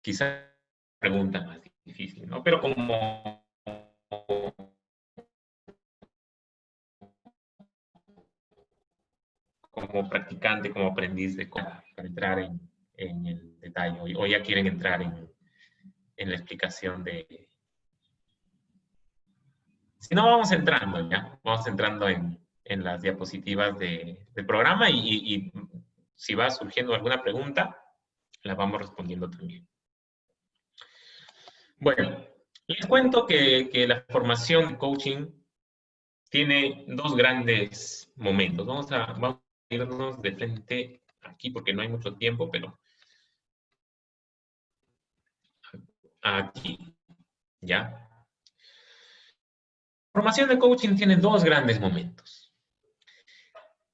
Quizá la pregunta más difícil, ¿no? Pero como practicante, como aprendiz de para entrar en el detalle. O ya quieren entrar en la explicación de... Si no, vamos entrando ya. Vamos entrando en las diapositivas del programa y si va surgiendo alguna pregunta, la vamos respondiendo también. Bueno, les cuento que la formación de coaching tiene dos grandes momentos. Vamos a irnos de frente aquí porque no hay mucho tiempo, pero aquí, ¿ya? La formación de coaching tiene dos grandes momentos.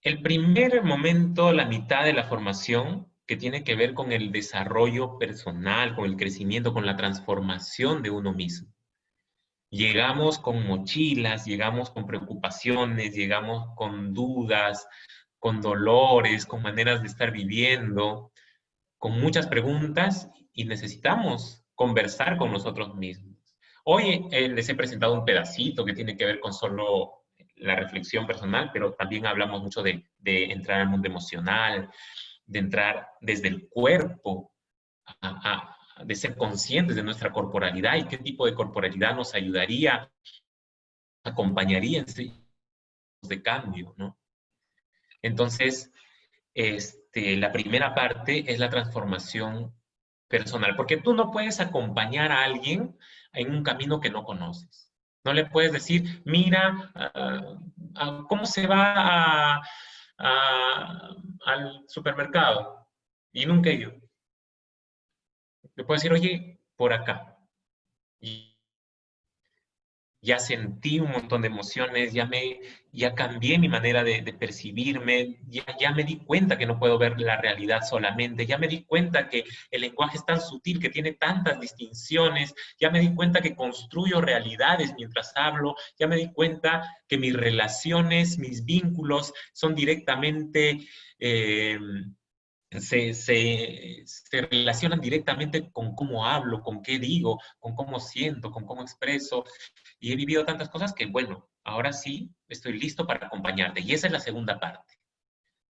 El primer momento, la mitad de la formación, que tiene que ver con el desarrollo personal, con el crecimiento, con la transformación de uno mismo. Llegamos con mochilas, llegamos con preocupaciones, llegamos con dudas, con dolores, con maneras de estar viviendo, con muchas preguntas y necesitamos conversar con nosotros mismos. Hoy les he presentado un pedacito que tiene que ver con solo la reflexión personal, pero también hablamos mucho de entrar al mundo emocional, de entrar desde el cuerpo, de ser conscientes de nuestra corporalidad y qué tipo de corporalidad nos ayudaría, acompañaría en sí de cambio, ¿no? Entonces, la primera parte es la transformación personal, porque tú no puedes acompañar a alguien en un camino que no conoces. No le puedes decir, mira, ¿cómo se va al supermercado? Y nunca he ido. Le puedes decir, oye, por acá. ya sentí un montón de emociones, ya cambié mi manera de percibirme, ya me di cuenta que no puedo ver la realidad solamente, ya me di cuenta que el lenguaje es tan sutil, que tiene tantas distinciones, ya me di cuenta que construyo realidades mientras hablo, ya me di cuenta que mis relaciones, mis vínculos son directamente... se relacionan directamente con cómo hablo, con qué digo, con cómo siento, con cómo expreso. Y he vivido tantas cosas que, bueno, ahora sí estoy listo para acompañarte. Y esa es la segunda parte.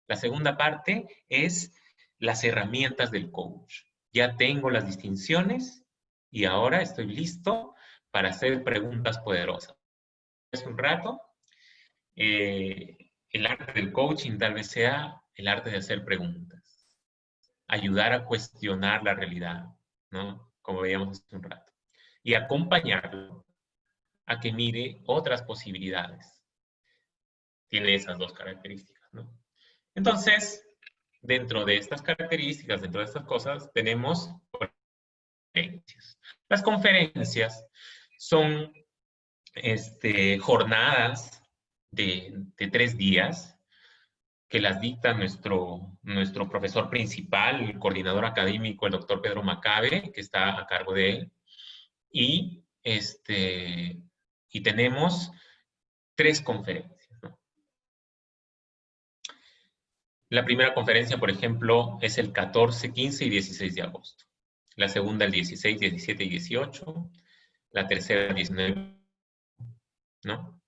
La segunda parte es las herramientas del coach. Ya tengo las distinciones y ahora estoy listo para hacer preguntas poderosas. Hace un rato, el arte del coaching tal vez sea el arte de hacer preguntas. Ayudar a cuestionar la realidad, ¿no? Como veíamos hace un rato. Y acompañarlo a que mire otras posibilidades. Tiene esas dos características, ¿no? Entonces, dentro de estas características, dentro de estas cosas, tenemos conferencias. Las conferencias son jornadas de 3 días que las dicta nuestro profesor principal, el coordinador académico, el doctor Pedro Macabe, que está a cargo de él. Y tenemos 3 conferencias, ¿no? La primera conferencia, por ejemplo, es el 14, 15 y 16 de agosto. La segunda el 16, 17 y 18. La tercera el 19, ¿no?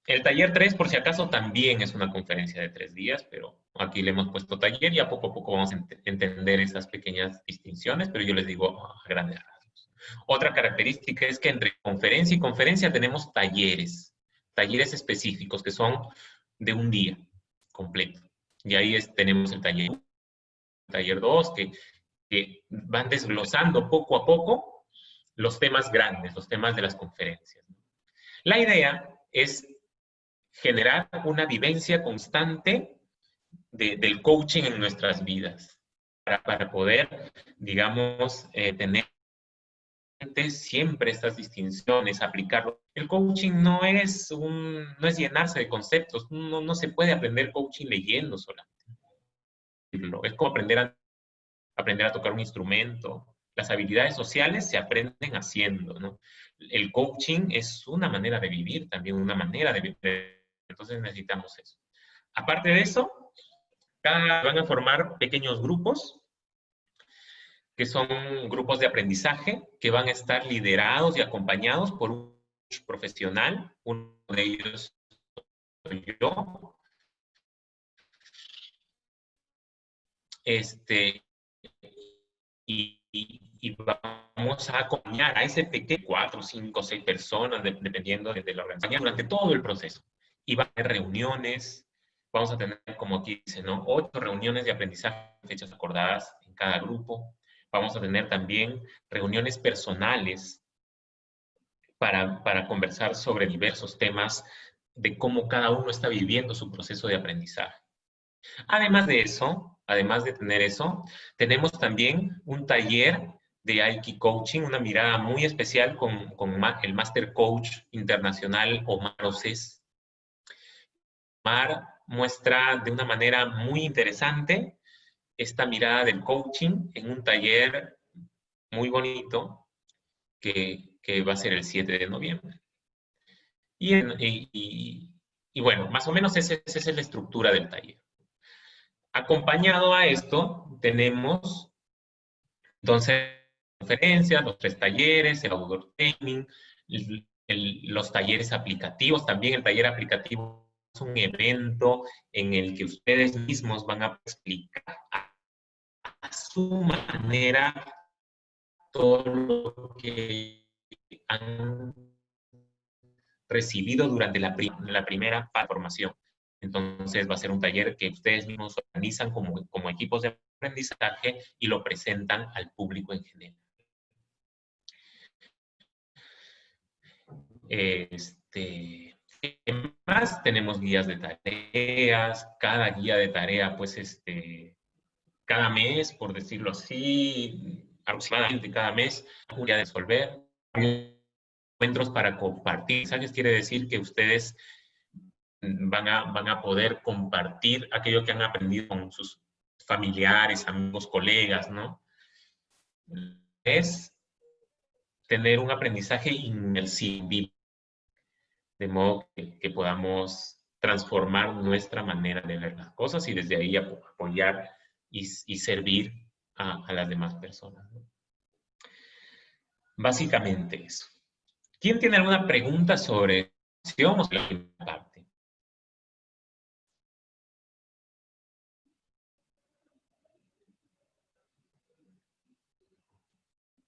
El taller 3, por si acaso, también es una conferencia de 3 días, pero aquí le hemos puesto taller y a poco vamos a entender esas pequeñas distinciones, pero yo les digo a grandes rasgos. Otra característica es que entre conferencia y conferencia tenemos talleres específicos que son de un día completo. Y ahí tenemos el taller 2, que van desglosando poco a poco los temas grandes, los temas de las conferencias. La idea es generar una vivencia constante del coaching en nuestras vidas, para poder, digamos, tener siempre estas distinciones, aplicarlo. El coaching no es llenarse de conceptos, no se puede aprender coaching leyendo solamente. Es como aprender a tocar un instrumento. Las habilidades sociales se aprenden haciendo, ¿no? El coaching es una manera de vivir también, una manera de vivir. Entonces necesitamos eso. Aparte de eso, van a formar pequeños grupos, que son grupos de aprendizaje, que van a estar liderados y acompañados por un profesional. Uno de ellos soy yo. Y vamos a acompañar a ese pequeño 4, 5, 6 personas, dependiendo de la organización, durante todo el proceso. Y va a haber reuniones, vamos a tener, como aquí dice, ¿no? 8 reuniones de aprendizaje, fechas acordadas en cada grupo. Vamos a tener también reuniones personales para conversar sobre diversos temas de cómo cada uno está viviendo su proceso de aprendizaje. Además de eso, además de tener eso, tenemos también un taller de Aiki Coaching, una mirada muy especial con el Master Coach Internacional Omar Océs. Omar muestra de una manera muy interesante esta mirada del coaching en un taller muy bonito que va a ser el 7 de noviembre. Y bueno, más o menos esa es la estructura del taller. Acompañado a esto, tenemos entonces conferencias, los 3 talleres, el outdoor training, los talleres aplicativos. También el taller aplicativo es un evento en el que ustedes mismos van a explicar a su manera todo lo que han recibido durante la primera formación. Entonces va a ser un taller que ustedes mismos organizan como equipos de aprendizaje y lo presentan al público en general. ¿Qué más? Tenemos guías de tareas. Cada guía de tarea, pues, cada mes, por decirlo así, aproximadamente cada mes, una guía de resolver. encuentros para compartir mensajes, quiere decir que ustedes van a poder compartir aquello que han aprendido con sus familiares, amigos, colegas, ¿no? Es tener un aprendizaje inmersivo, de modo que podamos transformar nuestra manera de ver las cosas y desde ahí apoyar y servir a las demás personas, ¿no? Básicamente eso. ¿Quién tiene alguna pregunta sobre la primera parte?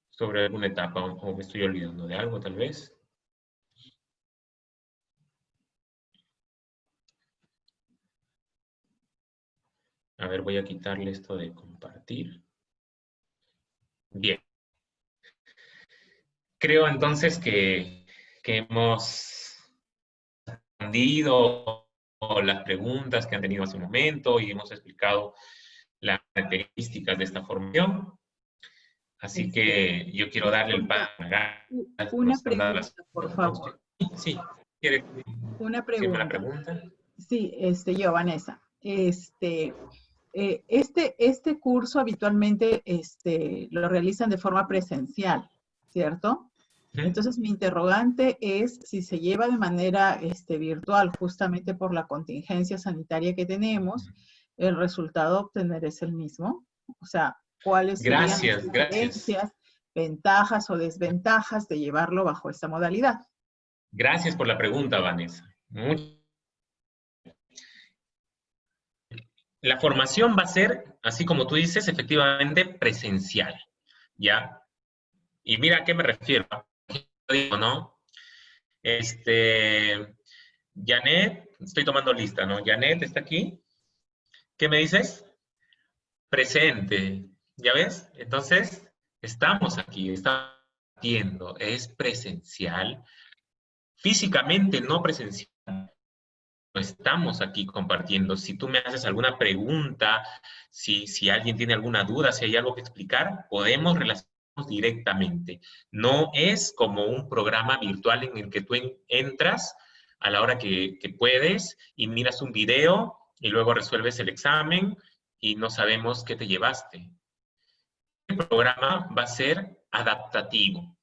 Sobre alguna etapa, o me estoy olvidando de algo tal vez. A ver, voy a quitarle esto de compartir. Bien. Creo entonces que hemos respondido las preguntas que han tenido hace un momento y hemos explicado las características de esta formación. Así que yo quiero darle el paso. Una pregunta, por favor. Sí, ¿quiere una decirme la pregunta. pregunta? Sí, yo, Vanessa. Este curso habitualmente lo realizan de forma presencial, ¿cierto? Entonces, mi interrogante es si se lleva de manera virtual, justamente por la contingencia sanitaria que tenemos, ¿el resultado a obtener es el mismo? O sea, ¿cuáles serían las diferencias, ventajas o desventajas de llevarlo bajo esta modalidad? Gracias por la pregunta, Vanessa. La formación va a ser, así como tú dices, efectivamente presencial, ¿ya? Y mira a qué me refiero, ¿no? Janet, estoy tomando lista, ¿no? Janet, ¿está aquí? ¿Qué me dices? Presente, ¿ya ves? Entonces, estamos aquí, estamos viendo, es presencial, físicamente no presencial. Estamos aquí compartiendo. Si tú me haces alguna pregunta, si alguien tiene alguna duda, si hay algo que explicar, podemos relacionarnos directamente. No es como un programa virtual en el que tú entras a la hora que puedes y miras un video y luego resuelves el examen y no sabemos qué te llevaste. El programa va a ser adaptativo,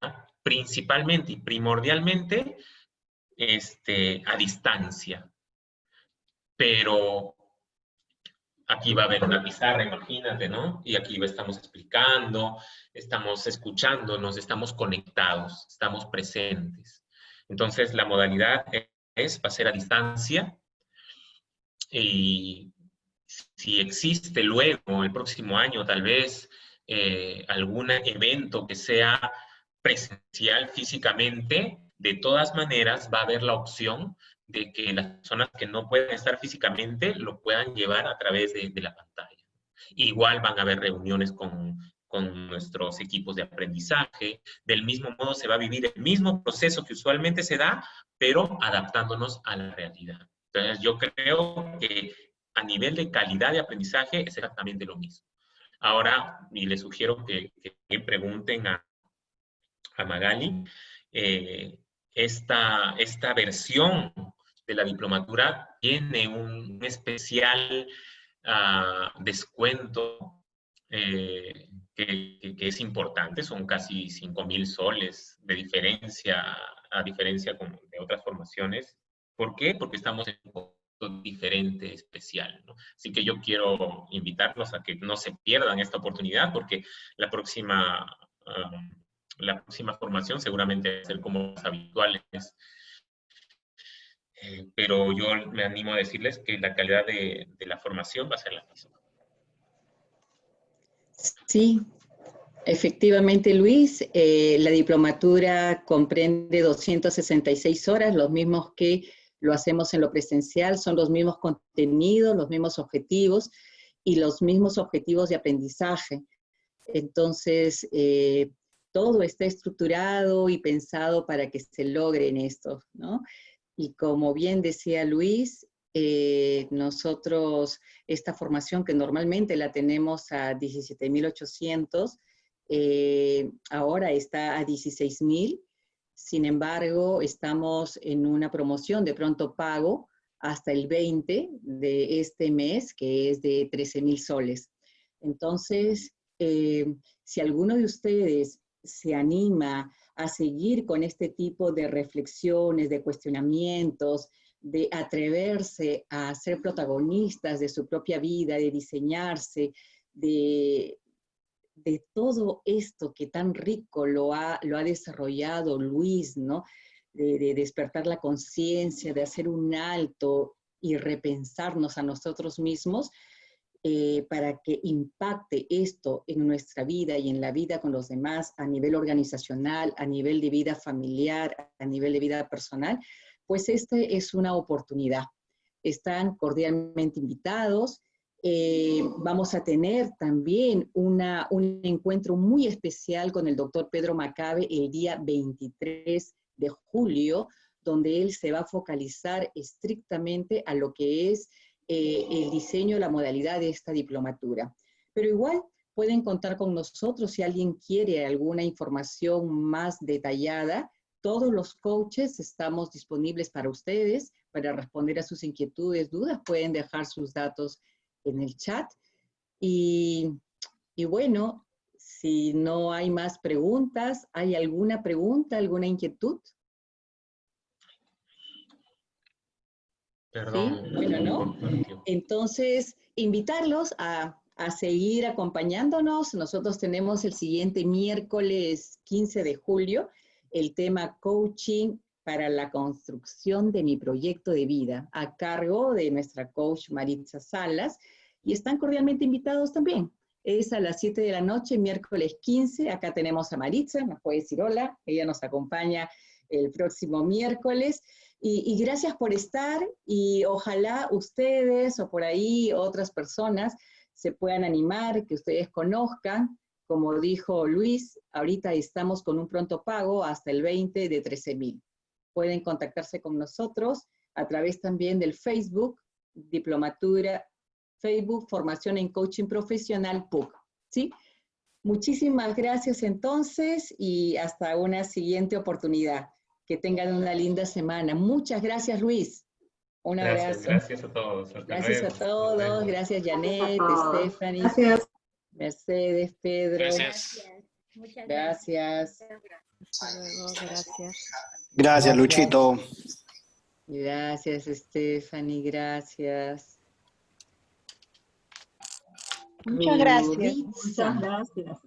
¿no? Principalmente y primordialmente a distancia. Pero aquí va a haber una pizarra, imagínate, ¿no? Y aquí estamos explicando, estamos escuchándonos, estamos conectados, estamos presentes. Entonces, la modalidad va a ser a distancia. Y si existe luego, el próximo año, tal vez, algún evento que sea presencial físicamente, de todas maneras va a haber la opción de que las personas que no pueden estar físicamente lo puedan llevar a través de la pantalla. Igual van a haber reuniones con nuestros equipos de aprendizaje. Del mismo modo se va a vivir el mismo proceso que usualmente se da, pero adaptándonos a la realidad. Entonces yo creo que a nivel de calidad de aprendizaje es exactamente lo mismo. Ahora, y les sugiero que pregunten a Magali, esta versión de la diplomatura tiene un especial descuento que es importante, son casi 5,000 soles de diferencia, a diferencia de otras formaciones. ¿Por qué? Porque estamos en un punto diferente, especial, ¿no? Así que yo quiero invitarlos a que no se pierdan esta oportunidad, porque la próxima formación seguramente va a ser como las habituales. Pero yo me animo a decirles que la calidad de la formación va a ser la misma. Sí, efectivamente, Luis, la diplomatura comprende 266 horas, los mismos que lo hacemos en lo presencial, son los mismos contenidos, los mismos objetivos y los mismos objetivos de aprendizaje. Entonces, todo está estructurado y pensado para que se logren estos, ¿no? Y como bien decía Luis, nosotros, esta formación que normalmente la tenemos a 17.800, ahora está a 16.000. Sin embargo, estamos en una promoción de pronto pago hasta el 20 de este mes, que es de 13,000 soles. Entonces, si alguno de ustedes se anima a seguir con este tipo de reflexiones, de cuestionamientos, de atreverse a ser protagonistas de su propia vida, de diseñarse, de todo esto que tan rico lo ha desarrollado Luis, ¿no? De despertar la conciencia, de hacer un alto y repensarnos a nosotros mismos, para que impacte esto en nuestra vida y en la vida con los demás a nivel organizacional, a nivel de vida familiar, a nivel de vida personal, pues este es una oportunidad. Están cordialmente invitados. Vamos a tener también un encuentro muy especial con el doctor Pedro Macabe el día 23 de julio, donde él se va a focalizar estrictamente a lo que es el diseño, la modalidad de esta diplomatura. Pero igual pueden contar con nosotros si alguien quiere alguna información más detallada. Todos los coaches estamos disponibles para ustedes, para responder a sus inquietudes, dudas. Pueden dejar sus datos en el chat. Y bueno, si no hay más preguntas, ¿hay alguna pregunta, alguna inquietud? Perdón. Sí, bueno, ¿no? Entonces, invitarlos a seguir acompañándonos. Nosotros tenemos el siguiente miércoles 15 de julio el tema coaching para la construcción de mi proyecto de vida, a cargo de nuestra coach Maritza Salas, y están cordialmente invitados también. Es a las 7 de la noche, miércoles 15. Acá tenemos a Maritza, nos puede decir hola, ella nos acompaña el próximo miércoles. Y gracias por estar, y ojalá ustedes o por ahí otras personas se puedan animar, que ustedes conozcan. Como dijo Luis, ahorita estamos con un pronto pago hasta el 20 de 13,000. Pueden contactarse con nosotros a través también del Facebook, Diplomatura, Facebook, Formación en Coaching Profesional, PUC, ¿sí? Muchísimas gracias entonces, y hasta una siguiente oportunidad. Que tengan una linda semana. Muchas gracias, Luis. Un abrazo. Gracias a todos. Hasta gracias luego. a todos. Gracias, Janet, Stephanie, Gracias. Mercedes, Pedro. Gracias. Muchas Gracias. Hasta luego, gracias. Gracias, Luchito. Gracias, Stephanie. Gracias. Muchas gracias. Ruditza. Muchas gracias.